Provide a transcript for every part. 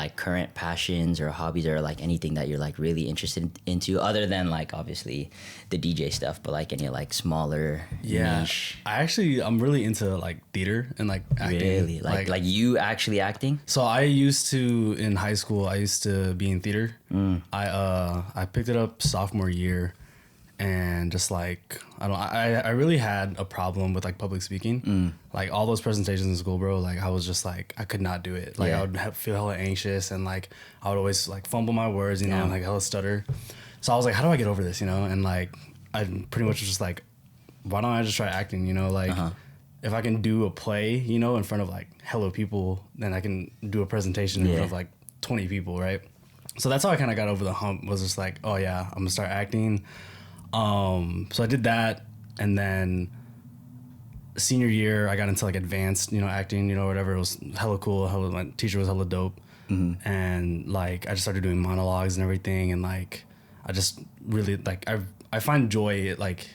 like current passions or hobbies or like anything that you're like really interested into other than like obviously the DJ stuff, but like any like smaller niche? I'm really into like theater and like acting. Really? Like you actually acting? So I used to, in high school, I used to be in theater. I picked it up sophomore year, and just like I really had a problem with like public speaking. Like all those presentations in school, bro, like I was just like I could not do it. Like I would feel hella anxious, and like I would always like fumble my words, you know, and like hella stutter. So I was like, how do I get over this, you know? And like I pretty much was just like, why don't I just try acting, you know? Like if I can do a play, you know, in front of like hella people, then I can do a presentation in front of like 20 people, right? So that's how I kind of got over the hump, was just like, oh yeah, I'm gonna start acting. So I did that, and then senior year I got into like advanced, you know, acting, you know, whatever. It was hella cool. My teacher was hella dope, and like I just started doing monologues and everything, and like I just really like I find joy like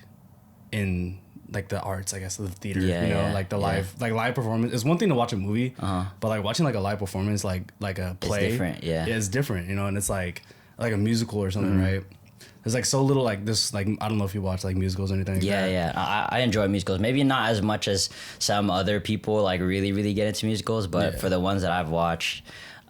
in like the arts, I guess, the theater, you know, like the live performance. It's one thing to watch a movie, but like watching like a live performance, like a play, it's different, it's different, you know, and it's like a musical or something, right? There's like so little like this, like I don't know if you watch like musicals or anything like that. I enjoy musicals, maybe not as much as some other people like really get into musicals, but for the ones that I've watched,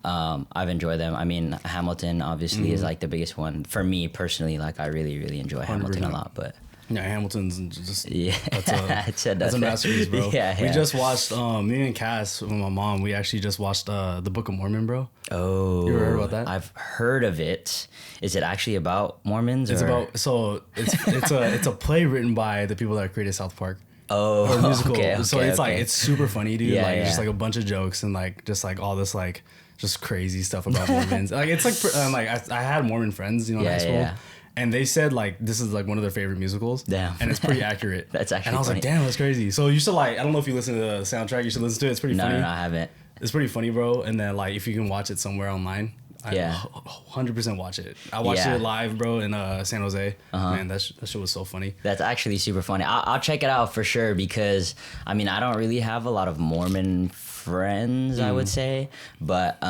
I've enjoyed them. I mean, Hamilton obviously is like the biggest one for me personally. Like I really enjoy 100%. Hamilton a lot, but yeah, Hamilton's just that's a masterpiece, bro. Yeah. We just watched me and Cass with my mom. We actually just watched the Book of Mormon, bro. Oh, you ever heard about that? I've heard of it. Is it actually about Mormons? It's a play written by the people that created South Park. Oh, or musical. Okay, so it's like it's super funny, dude. Yeah, just like a bunch of jokes and like just like all this like just crazy stuff about Mormons. Like it's like I had Mormon friends, you know, in high school. Yeah. And they said like this is like one of their favorite musicals. Damn. And it's pretty accurate. That's actually And I was funny. like, damn, that's crazy. So you should like, I don't know if you listen to the soundtrack, you should listen to it. It's pretty funny. No, I haven't. It's pretty funny, bro. And then like if you can watch it somewhere online, 100% watch it. I watched it live, bro, in San Jose. Man, that shit was so funny. That's actually super funny. I'll check it out for sure, because I mean I don't really have a lot of Mormon friends, I would say, but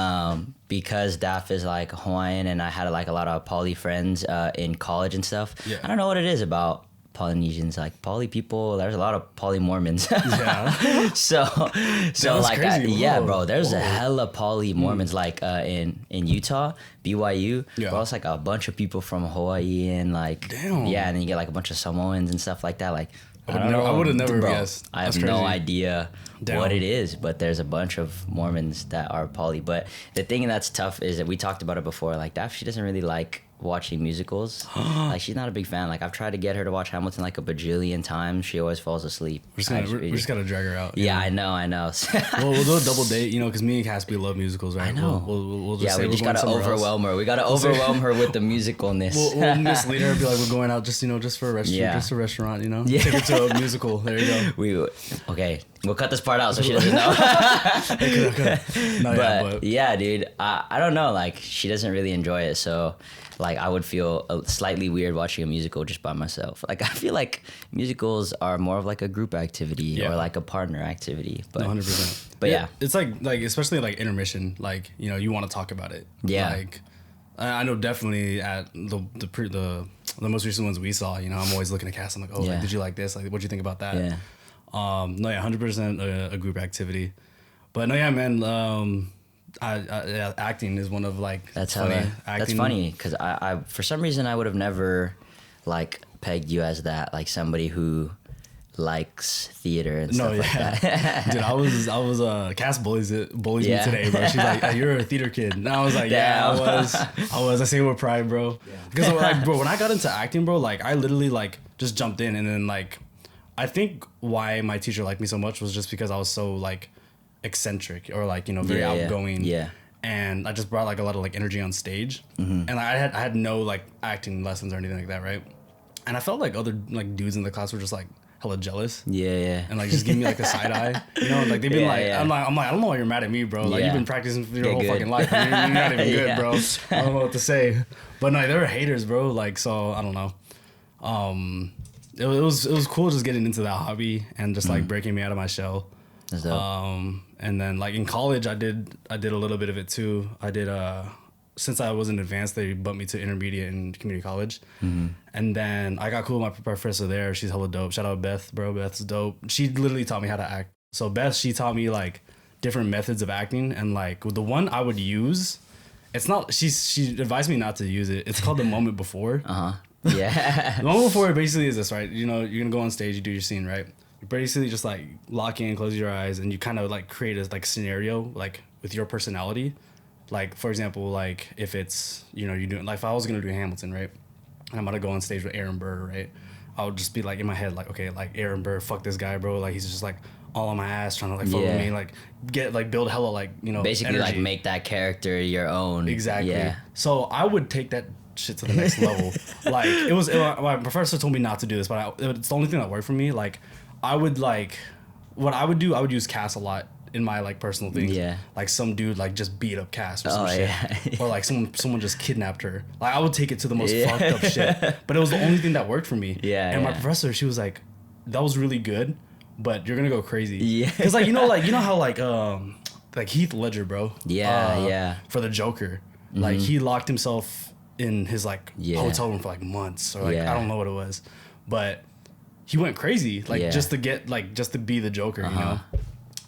because Daph is like Hawaiian and I had like a lot of poly friends in college and stuff, I don't know what it is about Polynesians, like poly people. There's a lot of poly Mormons. so like crazy, bro, there's a hella poly Mormons like in Utah, BYU. Bro, it's like a bunch of people from Hawaii and like and then you get like a bunch of Samoans and stuff like that. Like I would have never guessed. I have no idea what it is, but there's a bunch of Mormons that are poly. But the thing that's tough is that we talked about it before. Like Daph, she doesn't really like watching musicals. Like she's not a big fan. Like I've tried to get her to watch Hamilton like a bajillion times. She always falls asleep. We just gotta drag her out. Yeah, I know. We'll do a double date, you know, because me and Caspi love musicals, right? I know. We'll just we just gotta overwhelm her. We gotta overwhelm her with the musicalness. We'll mislead her, be like, we're going out just, you know, just for a restaurant, just a restaurant, you know. Take her to a musical. There you go. We'll cut this part out so she doesn't know. But yeah, dude, I don't know. Like she doesn't really enjoy it, so. Like I would feel slightly weird watching a musical just by myself. Like I feel like musicals are more of like a group activity or like a partner activity. But 100%. But yeah, it's like especially like intermission. Like you know you want to talk about it. Yeah. Like I know definitely at the most recent ones we saw. You know I'm always looking at cast. I'm like, like, did you like this? Like what'd you think about that? Yeah. 100% a group activity. But no, yeah, man. Acting is one of like that's funny because I for some reason I would have never like pegged you as that, like somebody who likes theater and stuff like that. Dude, I was Cass bullies me today, bro. She's like, you're a theater kid, and I was like, I was. I say it with pride, bro. Because like, bro, when I got into acting, bro, like I literally like just jumped in, and then like I think why my teacher liked me so much was just because I was so like eccentric or like, you know, very outgoing. And I just brought like a lot of like energy on stage. And I had no like acting lessons or anything like that, right? And I felt like other like dudes in the class were just like hella jealous. And like just give me like a side eye, you know, like they've been I'm like I don't know why you're mad at me, bro. Like you've been practicing for your whole fucking life. You're not even good, bro. I don't know what to say. But no, they were haters, bro. Like, so I don't know. It was cool just getting into that hobby and just like breaking me out of my shell. And then like in college, I did a little bit of it too. I did since I was in advanced, they bumped me to intermediate in community college. And then I got cool with my professor there. She's hella dope. Shout out Beth, bro. Beth's dope. She literally taught me how to act. So Beth, she taught me like different methods of acting, and like the one I would use, it's not, she advised me not to use it. It's called the moment before. Yeah. The moment before basically is this, right? You know, you're gonna go on stage, you do your scene, right? You basically just like lock in, close your eyes, and you kind of like create a like scenario like with your personality. Like for example, like if it's, you know, you're doing, like if I was gonna do Hamilton, right? And I'm gonna go on stage with Aaron Burr, right? I would just be like in my head, like, okay, like Aaron Burr, fuck this guy, bro. Like he's just like all on my ass trying to like fuck with me, like get like build hella like, you know, basically energy. like make that character your own. Exactly. Yeah. So I would take that shit to the next level. Like my professor told me not to do this, but it's the only thing that worked for me. Like I would like, what I would do, I would use Cass a lot in my like personal things. Yeah. Like some dude like just beat up Cass or some shit. Or like someone just kidnapped her. Like I would take it to the most fucked up shit. But it was the only thing that worked for me. Yeah. And my professor, she was like, that was really good, but you're gonna go crazy. Yeah. Cause like you know how like Heath Ledger, bro. Yeah. For the Joker. Like he locked himself in his like hotel room for like months, or like I don't know what it was. But he went crazy, like just to be the Joker, you know?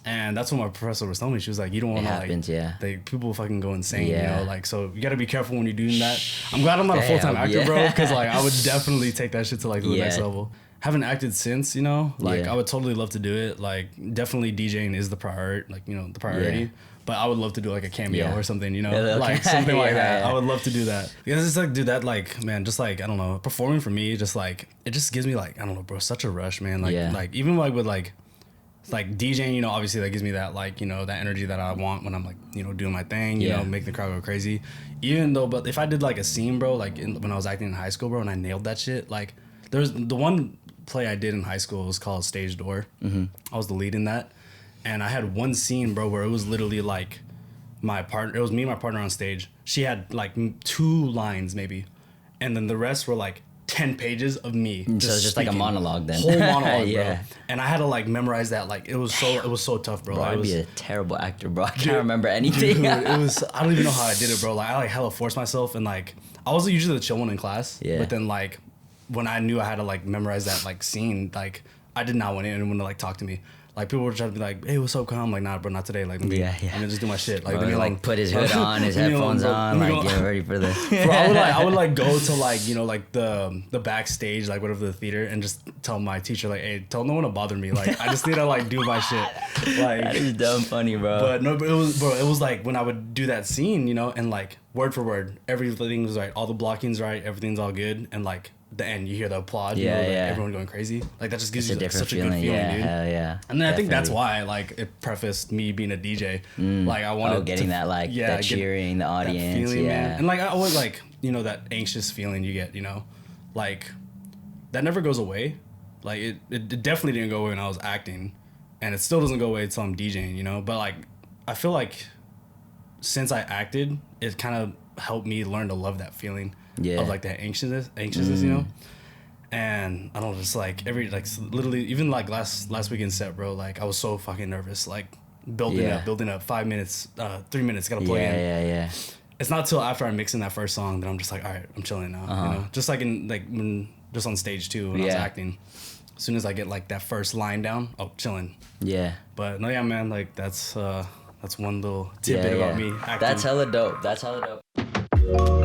And that's what my professor was telling me. She was like, you don't want to like people fucking go insane, you know? Like, so you got to be careful when you're doing that. I'm glad I'm not a full-time actor, bro, because like I would definitely take that shit to like the next level. Haven't acted since, you know? Like I would totally love to do it. Like definitely DJing is the priority, like, you know, the priority. But I would love to do like a cameo or something, you know? Like something like that. I would love to do that. Because it's like, dude, that like, man, just like, I don't know, performing for me, just like, it just gives me like, I don't know, bro, such a rush, man. Like even like with like DJing, you know, obviously that gives me that like, you know, that energy that I want when I'm like, you know, doing my thing, you know, make the crowd go crazy. Even though, but if I did like a scene, bro, like when I was acting in high school, bro, and I nailed that shit, like there's the one play I did in high school was called Stage Door. I was the lead in that. And I had one scene, bro, where it was literally like it was me and my partner on stage. She had like 2 lines maybe. And then the rest were like 10 pages of me. So it's just like a monologue then. Whole monologue, bro. And I had to like memorize that. Like it was so tough, bro. Bro, I'd be a terrible actor, bro. I can't remember anything. Dude, it was, I don't even know how I did it, bro. Like I like hella forced myself, and like I was usually the chill one in class. But then like when I knew I had to like memorize that like scene, like I did not want anyone to like talk to me. Like people were trying to be like, "Hey, what's up, Kyle?" I'm like, "Nah, bro, not today. Like, let me just do my shit." Like, bro, like put his hood on, his headphones on, like get ready for this. Bro, I would like go to like, you know, like the backstage, like whatever, the theater, and just tell my teacher like, "Hey, tell no one to bother me. Like, I just need to like do my shit." Like that is dumb funny, bro. But no, but it was like when I would do that scene, you know, and like word for word, everything was right, all the blocking's right, everything's all good, and like the end, you hear the applaud, you know, like everyone going crazy. Like that just gives you like, such a good feeling, dude. Hell yeah. And then I think that's why like it prefaced me being a DJ. Like I wanted getting that like the cheering, the audience, feeling, man. And like I always like, you know, that anxious feeling you get, you know, like that never goes away. Like it definitely didn't go away when I was acting, and it still doesn't go away until I'm DJing, you know. But like I feel like since I acted, it kind of helped me learn to love that feeling. Of like that anxiousness, you know. And I don't know, just like literally even like last weekend set, bro, like I was so fucking nervous, like building up 5 minutes, 3 minutes, gotta plug in. It's not till after I'm mixing that first song that I'm just like, all right, I'm chilling now, you know. Just like when just on stage too, when I was acting, as soon as I get like that first line down, chilling. But no, yeah, man, like that's one little tidbit about me acting. That's hella dope.